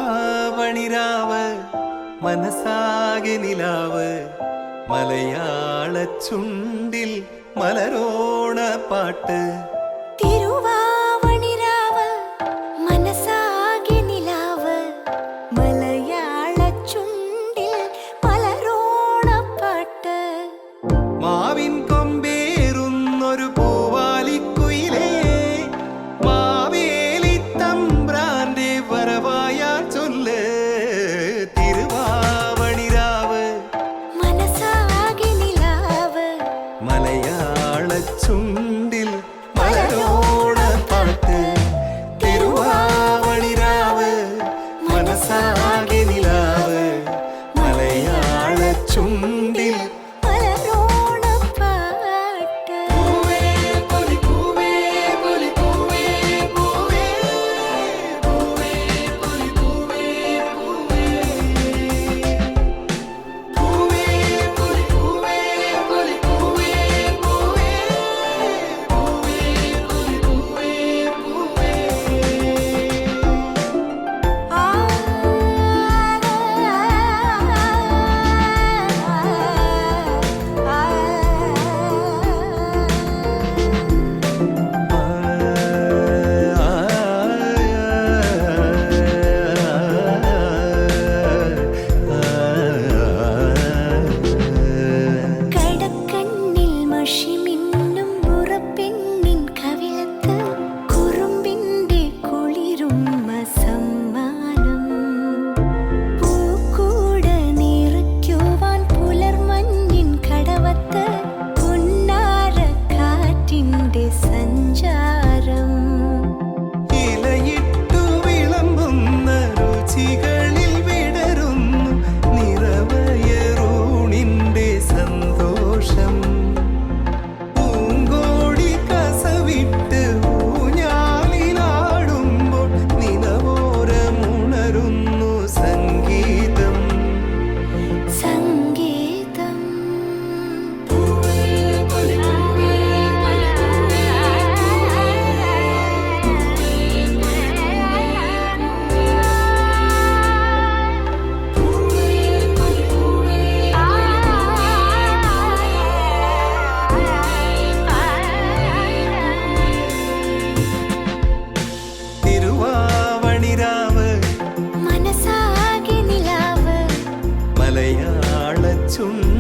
തിരുവാവണിരാവ് മനസാകെ നിലാവ് മലയാള ചുണ്ടിൽ മലരോണ പാട്ട്. തിരുവാവണിരാവ് മനസാകെ നിലാവ് മലയാള ചുണ്ടിൽ മലരോണ പാട്ട്. മാവിൻ കൊമ്പേറുന്നൊരു പൂവാലിക്കുയിലേ മാവേലി തമ്പ്രാന്റെ വരവായാ ചൊല്ല്. തിരുവാവണിരാവ് മനസാകെ നിലാവ് മലയാള ചുണ്ടിൽ മലരോണ പാട്ട്. തിരുവാവണിരാവ് മനസാകെ നിലാവ് മലയാള ചുണ്ടിൽ മലരോണ പാട്ട്. പൂവേ പൊലി പൂവേ പൊലി പൂവേ പൂവേ പൂവേ പൊലി പൂവേ പൂവേ പൂവേ പൊലി പൂവേ പൊലി പൂവേ പൂവേ പൂവേ പൊലി പൂവേ പൂവേ. ആ കടക്കണ്ണിൽ മഷിമിന്നും മുറപ്പെണ്ണിൻ കവിളത്ത് കുറുമ്പിന്റെ കുളിരുമ്മ സമ്മാനം. പൂക്കൂട നിറയ്ക്കുവാൻ പുലർമഞ്ഞിൻ കടവത്ത് പുന്നാരക്കാറ്റിന്റെ സഞ്ചാരം. ഇലയിട്ടു വിളമ്പുന്ന രുചികളിൽ വിടരുന്നു നിറവയറൂണിന്റെ സന്തോഷം. പൂങ്കോടി കസവിട്ട് ഊഞ്ഞാലിലാടുമ്പോൾ നിലവോരമുണരുന്നു സംഗീതം. സംഗീതം. പൂവേ പൊലി പൂവേ പൊലി പൂവേ പൂവേ പൊലി പൂവേ. തിരുവാവണിരാവ് മനസാകെ നിലാവ് മലയാള ചുണ്ടിൽ